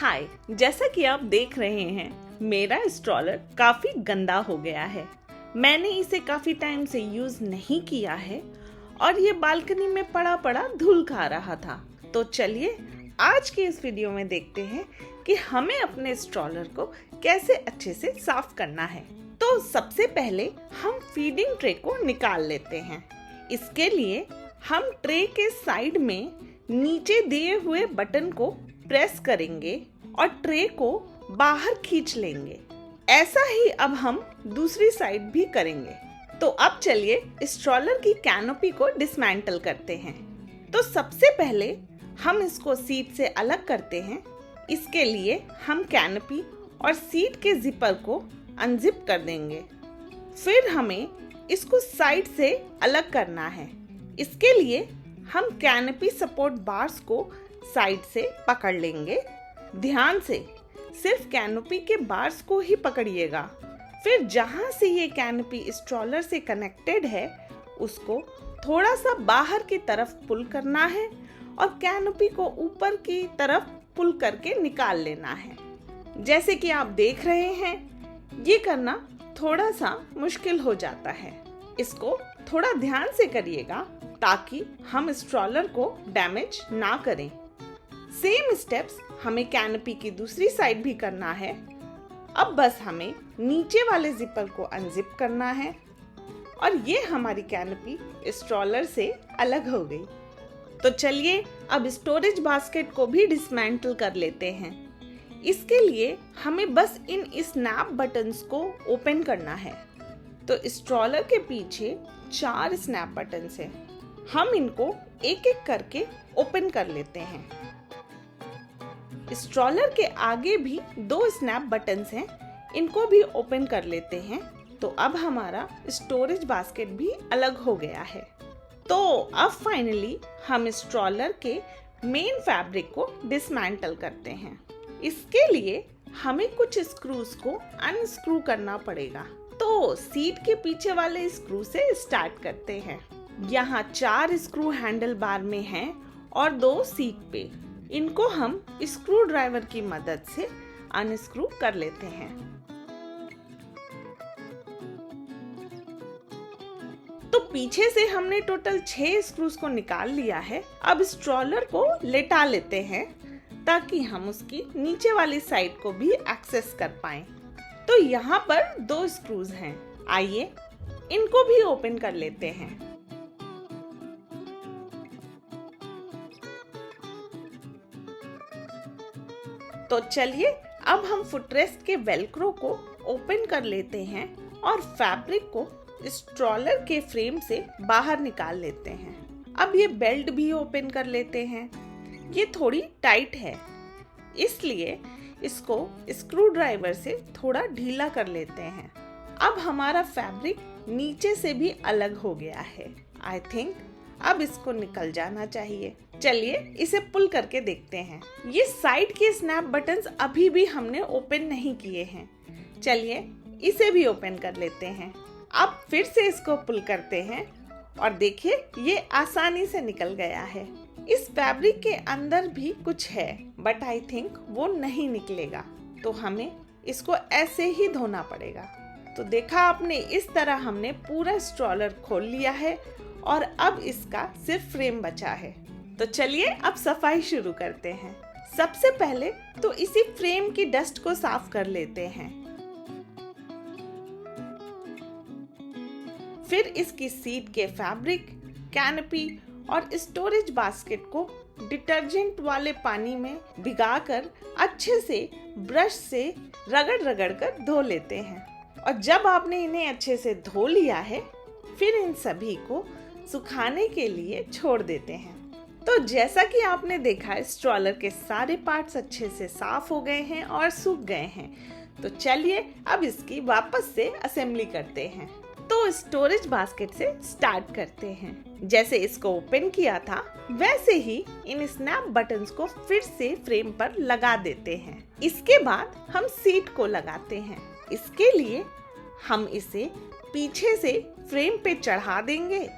हाय, जैसा कि आप देख रहे हैं मेरा स्ट्रॉलर काफी गंदा हो गया है। मैंने इसे काफी टाइम से यूज नहीं किया है और ये बालकनी में पड़ा पड़ा धूल खा रहा था। तो चलिए आज के इस वीडियो में देखते हैं कि हमें अपने स्ट्रॉलर को कैसे अच्छे से साफ करना है। तो सबसे पहले हम फीडिंग ट्रे को निकाल लेते हैं। इसके लिए हम ट्रे के साइड में नीचे दिए हुए बटन को प्रेस करेंगे और ट्रे को बाहर खींच लेंगे। ऐसा ही अब हम दूसरी साइड भी करेंगे। तो अब चलिए स्ट्रॉलर की कैनोपी को डिसमेंटल करते हैं। तो सबसे पहले हम इसको सीट से अलग करते हैं। इसके लिए हम कैनोपी और सीट के जिपर को अनजिप कर देंगे। फिर हमें इसको साइड से अलग करना है। इसके लिए हम कैनोपी सपोर्ट बार्स को साइड से पकड़ लेंगे। ध्यान से सिर्फ कैनोपी के बार्स को ही पकड़िएगा। फिर जहां से ये कैनोपी स्ट्रॉलर से कनेक्टेड है उसको थोड़ा सा बाहर की तरफ पुल करना है और कैनोपी को ऊपर की तरफ पुल करके निकाल लेना है। जैसे कि आप देख रहे हैं ये करना थोड़ा सा मुश्किल हो जाता है। इसको थोड़ा ध्यान से करिएगा ताकि हम स्ट्रॉलर को डैमेज ना करें। सेम स्टेप्स हमें कैनोपी की दूसरी साइड भी करना है। अब बस हमें नीचे वाले जिपर को अनजिप करना है और ये हमारी कैनोपी स्ट्रॉलर से अलग हो गई। तो चलिए अब स्टोरेज बास्केट को भी डिसमेंटल कर लेते हैं। इसके लिए हमें बस इन स्नैप बटन्स को ओपन करना है। तो स्ट्रॉलर के पीछे 4 स्नैप बटन्स हैं। हम इनको एक एक करके ओपन कर लेते हैं। स्ट्रॉलर के आगे भी 2 स्नैप बटन्स हैं, इनको भी ओपन कर लेते हैं। तो अब हमारा स्टोरेज बास्केट भी अलग हो गया है। तो अब फाइनली हम स्ट्रॉलर के मेन फैब्रिक को डिसमेंटल करते हैं। इसके लिए हमें कुछ स्क्रूज को अनस्क्रू करना पड़ेगा। तो सीट के पीछे वाले स्क्रू से स्टार्ट करते हैं। यहाँ 4 स्क्रू हैंडल बार में हैं और 2 सीट पे। इनको हम स्क्रू ड्राइवर की मदद से अनस्क्रू कर लेते हैं। तो पीछे से हमने टोटल 6 स्क्रूज को निकाल लिया है। अब स्ट्रॉलर को लेटा लेते हैं ताकि हम उसकी नीचे वाली साइड को भी एक्सेस कर पाएं। तो यहाँ पर 2 स्क्रूज हैं। आइए इनको भी ओपन कर लेते हैं। तो चलिए अब हम फुटरेस्ट के वेलक्रो को ओपन कर लेते हैं और फैब्रिक को स्ट्रॉलर के फ्रेम से बाहर निकाल लेते हैं। अब ये बेल्ट भी ओपन कर लेते हैं। ये थोड़ी टाइट है इसलिए इसको स्क्रू ड्राइवर से थोड़ा ढीला कर लेते हैं। अब हमारा फैब्रिक नीचे से भी अलग हो गया है। आई थिंक अब इसको निकल जाना चाहिए। चलिए इसे पुल करके देखते हैं। ये साइड के स्नैप बटन्स अभी भी हमने ओपन नहीं किए हैं। चलिए इसे भी ओपन कर लेते हैं। अब फिर से इसको पुल करते हैं और देखिए ये आसानी से निकल गया है। इस फैब्रिक के अंदर भी कुछ है बट आई थिंक वो नहीं निकलेगा। तो हमें इसको ऐसे ही धोना पड़ेगा। तो देखा आपने, इस तरह हमने पूरा स्ट्रॉलर खोल लिया है और अब इसका सिर्फ फ्रेम बचा है। तो चलिए अब सफाई शुरू करते हैं। सबसे पहले तो इसी फ्रेम की डस्ट को साफ कर लेते हैं। फिर इसकी सीट के फैब्रिक, कैनोपी और स्टोरेज बास्केट को डिटर्जेंट वाले पानी में भिगाकर अच्छे से ब्रश से रगड़ रगड़ कर धो लेते हैं। और जब आपने इन्हें अच्छे से धो लिया है फिर इन सभी को सुखाने के लिए छोड़ देते हैं। तो जैसा कि आपने देखा स्ट्रॉलर के सारे पार्ट्स अच्छे से साफ हो गए हैं और सूख गए हैं। तो चलिए अब इसकी वापस से असेंबली करते हैं। तो स्टोरेज बास्केट से स्टार्ट करते हैं। जैसे इसको ओपन किया था वैसे ही इन स्नैप बटन्स को फिर से फ्रेम पर लगा देते हैं। इसके बाद हम सीट को लगाते हैं। इसके लिए हम इसे पीछे से फ्रेम पे चढ़ा देंगे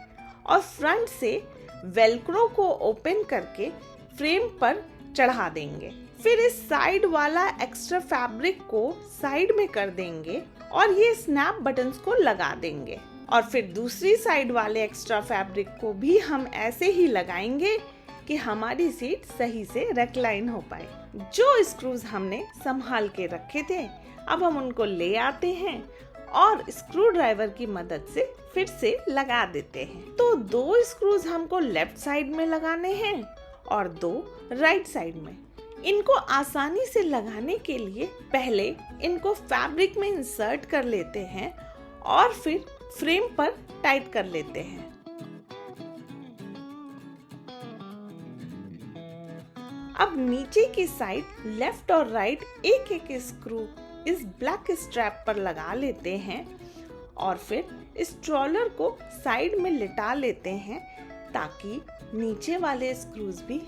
और फ्रंट से वेलक्रो को ओपन करके फ्रेम पर चढ़ा देंगे। फिर इस साइड वाला एक्स्ट्रा फैब्रिक को साइड में कर देंगे और ये स्नैप बटन्स को लगा देंगे और फिर दूसरी साइड वाले एक्स्ट्रा फैब्रिक को भी हम ऐसे ही लगाएंगे कि हमारी सीट सही से रेक्लाइन हो पाए। जो स्क्रूज हमने संभाल के रखे थे अब हम उनको ले आते हैं और स्क्रू ड्राइवर की मदद से फिर से लगा देते हैं। तो 2 स्क्रूज हमको लेफ्ट साइड में लगाने हैं और 2 राइट साइड में। इनको आसानी से लगाने के लिए पहले इनको फैब्रिक में इंसर्ट कर लेते हैं और फिर फ्रेम पर टाइट कर लेते हैं। अब नीचे की साइड लेफ्ट और राइट एक एक स्क्रू इस ब्लैक स्ट्रैप पर लगा लेते हैं और फिर स्ट्रॉलर को साइड में लिटा लेते हैं ताकि नीचे वाले स्क्रूज भी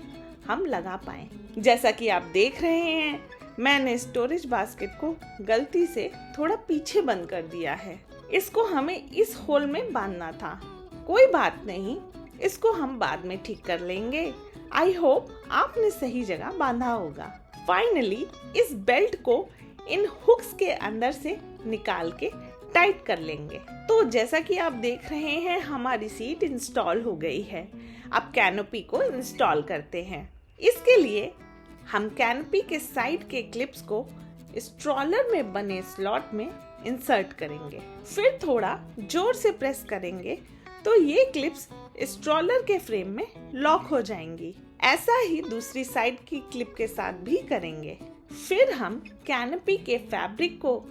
हम लगा पाएं। जैसा कि आप देख रहे हैं मैंने स्टोरेज बास्केट को गलती से थोड़ा पीछे बंद कर दिया है। इसको हमें इस होल में बांधना था। कोई बात नहीं, इसको हम बाद में ठीक कर लेंगे। आई होप आपने सही जगह बांधा होगा। फाइनली इस बेल्ट को इन हुक्स के अंदर से निकाल के टाइट कर लेंगे। तो जैसा कि आप देख रहे हैं हमारी सीट इंस्टॉल हो गई है। अब कैनोपी को इंस्टॉल करते हैं। इसके लिए हम कैनोपी के साइड के क्लिप्स को स्ट्रॉलर में बने स्लॉट में इंसर्ट करेंगे। फिर थोड़ा जोर से प्रेस करेंगे तो ये क्लिप्स स्ट्रॉलर के फ्रेम में लॉक हो जाएंगी। ऐसा ही दूसरी साइड की क्लिप के साथ भी करेंगे। फिर हम कैनोपी के फैब्रिक को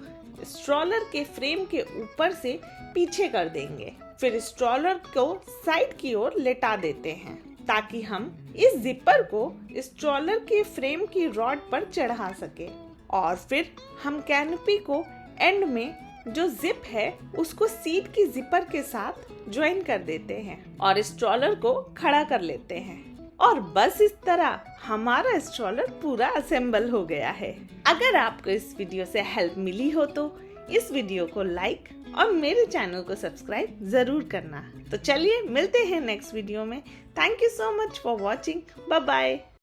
स्ट्रॉलर के फ्रेम के ऊपर से पीछे कर देंगे। फिर स्ट्रॉलर को साइड की ओर लेटा देते हैं ताकि हम इस जिपर को स्ट्रॉलर के फ्रेम की रॉड पर चढ़ा सके और फिर हम कैनोपी को एंड में जो जिप है उसको सीट की जिपर के साथ ज्वाइन कर देते हैं और स्ट्रॉलर को खड़ा कर लेते हैं और बस इस तरह हमारा स्ट्रॉलर पूरा असेंबल हो गया है। अगर आपको इस वीडियो से हेल्प मिली हो तो इस वीडियो को लाइक और मेरे चैनल को सब्सक्राइब जरूर करना। तो चलिए मिलते हैं नेक्स्ट वीडियो में। Thank you so much for watching. Bye bye.